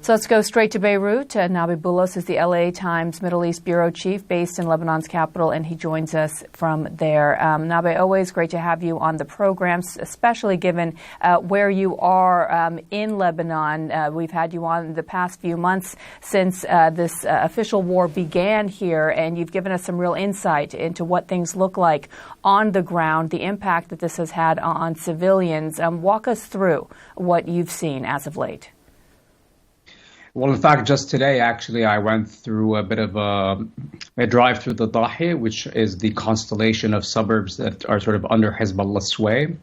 So let's go straight to Beirut. Nabih is the LA Times Middle East Bureau Chief based in Lebanon's capital, and he joins us from there. Nabih, always great to have you on the program, especially given where you are in Lebanon. We've had you on the past few months since this official war began here, and you've given us some real insight into what things look like on the ground, the impact that this has had on civilians. Walk us through what you've seen as of late. Well, in fact, just today, actually, I went through a bit of a drive through the Dahi, which is the constellation of suburbs that are sort of under Hezb Allah's sway.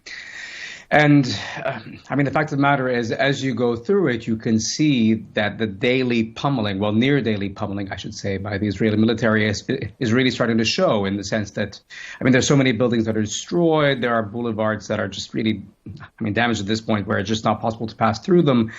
And, the fact of the matter is, as you go through it, you can see that the daily pummeling, well, near daily pummeling, I should say, by the Israeli military is really starting to show, in the sense that, there's so many buildings that are destroyed. There are boulevards that are just really, damaged at this point where it's just not possible to pass through them.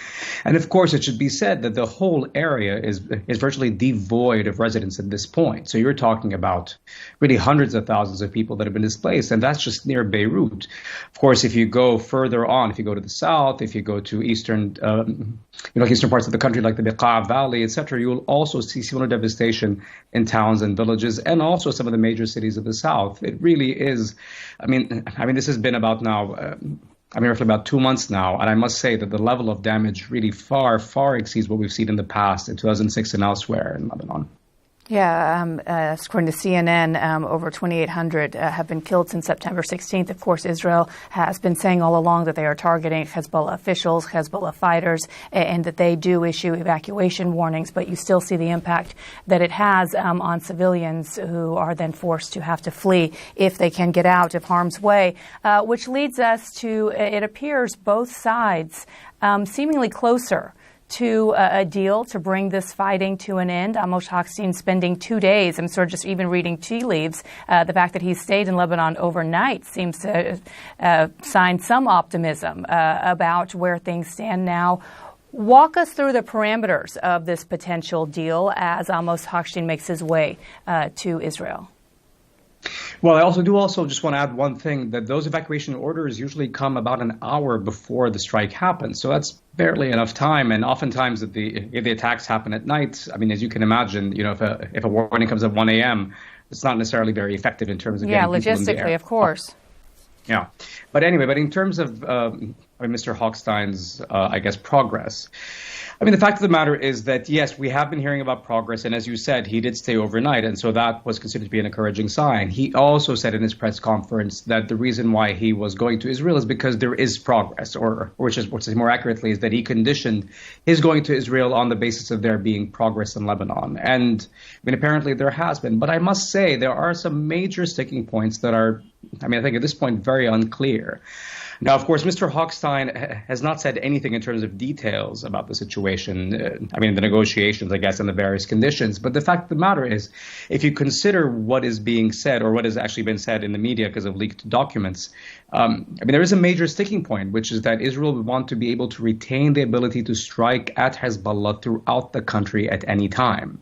And, of course, it should be said that the whole area is virtually devoid of residents at this point. So you're talking about really hundreds of thousands of people that have been displaced, and that's just near Beirut. Of course, if you go further on, if you go to the south, if you go to eastern parts of the country like the Beqa Valley, etc., you will also see similar devastation in towns and villages, and also some of the major cities of the south. It really is. This has been about now. Roughly about 2 months now, and I must say that the level of damage really far, far exceeds what we've seen in the past, in 2006 and elsewhere in Lebanon. Yeah, according to CNN, over 2,800 have been killed since September 16th. Of course, Israel has been saying all along that they are targeting Hezbollah officials, Hezbollah fighters, and that they do issue evacuation warnings. But you still see the impact that it has on civilians who are then forced to have to flee if they can get out of harm's way, which leads us to, it appears, both sides seemingly closer to a deal to bring this fighting to an end. Amos Hochstein spending 2 days, I'm sort of just even reading tea leaves. The fact that he stayed in Lebanon overnight seems to sign some optimism about where things stand now. Walk us through the parameters of this potential deal as Amos Hochstein makes his way to Israel. Well, I also just want to add one thing, that those evacuation orders usually come about an hour before the strike happens. So that's barely enough time. And oftentimes if the attacks happen at night, as you can imagine, if a warning comes at 1 a.m., it's not necessarily very effective in terms of getting people in the air. Yeah, logistically, of course. Yeah. But anyway, in terms of Mr. Hochstein's, progress, the fact of the matter is that, yes, we have been hearing about progress. And as you said, he did stay overnight. And so that was considered to be an encouraging sign. He also said in his press conference that the reason why he was going to Israel is because there is progress, or which is more accurately, is that he conditioned his going to Israel on the basis of there being progress in Lebanon. And apparently there has been. But I must say there are some major sticking points that are, I think at this point, very unclear. Now, of course, Mr. Hochstein has not said anything in terms of details about the situation, the negotiations, and the various conditions. But the fact of the matter is, if you consider what is being said, or what has actually been said in the media because of leaked documents, there is a major sticking point, which is that Israel would want to be able to retain the ability to strike at Hezbollah throughout the country at any time.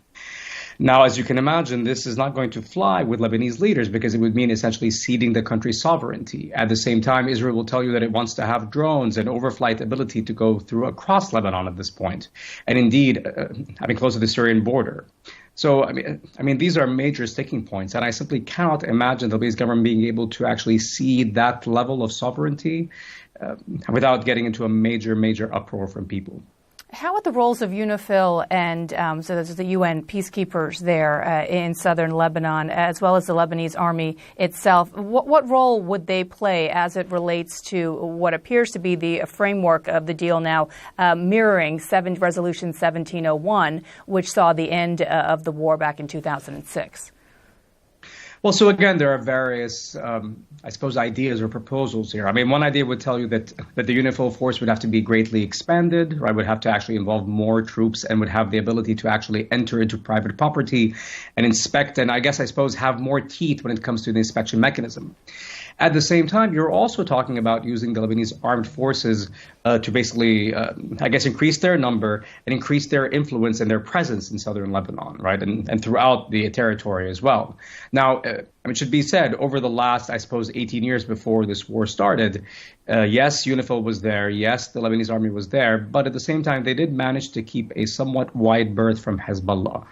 Now, as you can imagine, this is not going to fly with Lebanese leaders because it would mean essentially ceding the country's sovereignty. At the same time, Israel will tell you that it wants to have drones and overflight ability to go through across Lebanon at this point, and indeed, close to the Syrian border. So, these are major sticking points, and I simply cannot imagine the Lebanese government being able to actually cede that level of sovereignty without getting into a major, major uproar from people. How are the roles of UNIFIL and so there's the UN peacekeepers there in southern Lebanon, as well as the Lebanese army itself? What role would they play as it relates to what appears to be the framework of the deal now, mirroring Resolution 1701, which saw the end of the war back in 2006? Well, so again, there are various, ideas or proposals here. One idea would tell you that the UNIFIL force would have to be greatly expanded, right? Would have to actually involve more troops and would have the ability to actually enter into private property and inspect, and have more teeth when it comes to the inspection mechanism. At the same time, you're also talking about using the Lebanese armed forces to basically, I guess, increase their number and increase their influence and their presence in southern Lebanon, right, and throughout the territory as well. Now, it should be said, over the last, I suppose, 18 years before this war started, yes, UNIFIL was there, yes, the Lebanese army was there, but at the same time, they did manage to keep a somewhat wide berth from Hezbollah.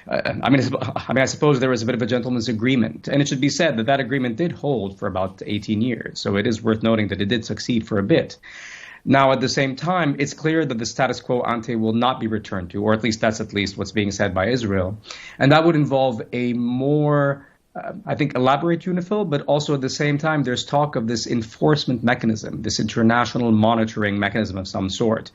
I suppose there was a bit of a gentleman's agreement, and it should be said that that agreement did hold for about 18 years. So it is worth noting that it did succeed for a bit. Now, at the same time, it's clear that the status quo ante will not be returned to, or at least what's being said by Israel. And that would involve a more, I think, elaborate UNIFIL, but also at the same time, there's talk of this enforcement mechanism, this international monitoring mechanism of some sort.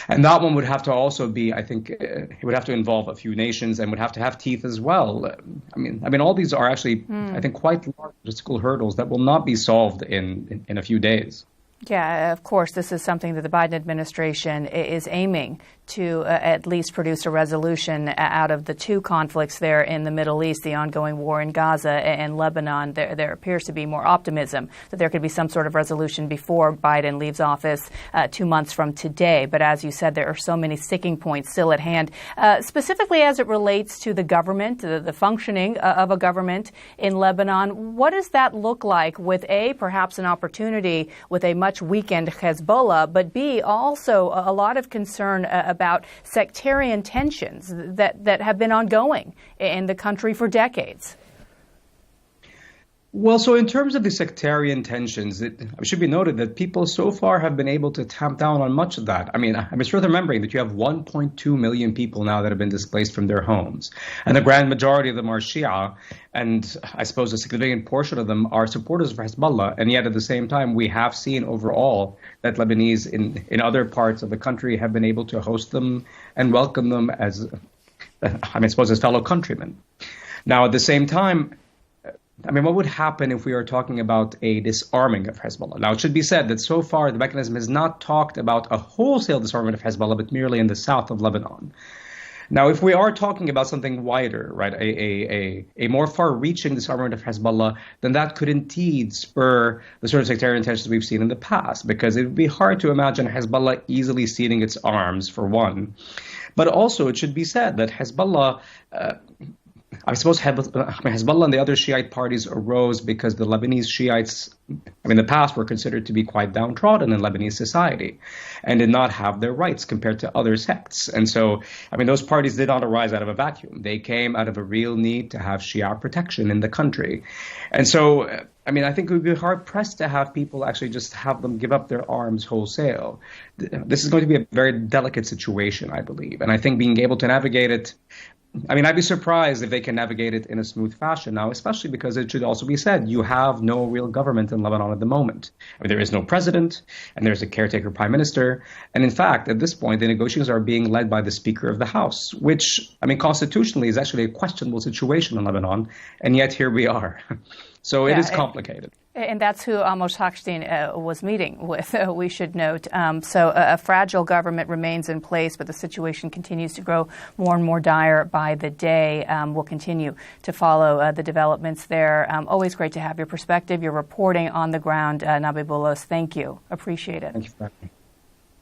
And that one would have to also be, I think, it would have to involve a few nations and would have to have teeth as well. I mean, all these are actually, I think, quite large logistical hurdles that will not be solved in a few days. Yeah, of course, this is something that the Biden administration is aiming to at least produce a resolution out of the two conflicts there in the Middle East, the ongoing war in Gaza and Lebanon. There appears to be more optimism that there could be some sort of resolution before Biden leaves office 2 months from today. But as you said, there are so many sticking points still at hand, specifically as it relates to the government, the functioning of a government in Lebanon. What does that look like with perhaps an opportunity with a much weakened Hezbollah, but B, also a lot of concern about sectarian tensions that have been ongoing in the country for decades? Well, so in terms of the sectarian tensions, it should be noted that people so far have been able to tamp down on much of that. I mean, it's worth remembering that you have 1.2 million people now that have been displaced from their homes. And the grand majority of them are Shia. And I suppose a significant portion of them are supporters of Hezbollah. And yet at the same time, we have seen overall that Lebanese in other parts of the country have been able to host them and welcome them as, I suppose, as fellow countrymen. Now, at the same time, what would happen if we are talking about a disarming of Hezbollah? Now, it should be said that so far the mechanism has not talked about a wholesale disarmament of Hezbollah, but merely in the south of Lebanon. Now, if we are talking about something wider, right, a more far-reaching disarmament of Hezbollah, then that could indeed spur the sort of sectarian tensions we've seen in the past, because it would be hard to imagine Hezbollah easily ceding its arms, for one. But also, it should be said that Hezbollah I suppose Hezbollah and the other Shiite parties arose because the Lebanese Shiites, in the past, were considered to be quite downtrodden in Lebanese society and did not have their rights compared to other sects. And so, those parties did not arise out of a vacuum. They came out of a real need to have Shia protection in the country. And so, I think it would be hard-pressed to have people actually just have them give up their arms wholesale. This is going to be a very delicate situation, I believe. And I think being able to navigate it, I'd be surprised if they can navigate it in a smooth fashion now, especially because it should also be said, you have no real government in Lebanon at the moment. There is no president, and there's a caretaker prime minister. And in fact, at this point, the negotiations are being led by the Speaker of the House, which, constitutionally is actually a questionable situation in Lebanon. And yet here we are. So it is complicated. And that's who Amos Hochstein was meeting with, we should note. So a fragile government remains in place, but the situation continues to grow more and more dire by the day. We'll continue to follow the developments there. Always great to have your perspective, your reporting on the ground. Nabih Boulos, thank you. Appreciate it. Thank you for having me.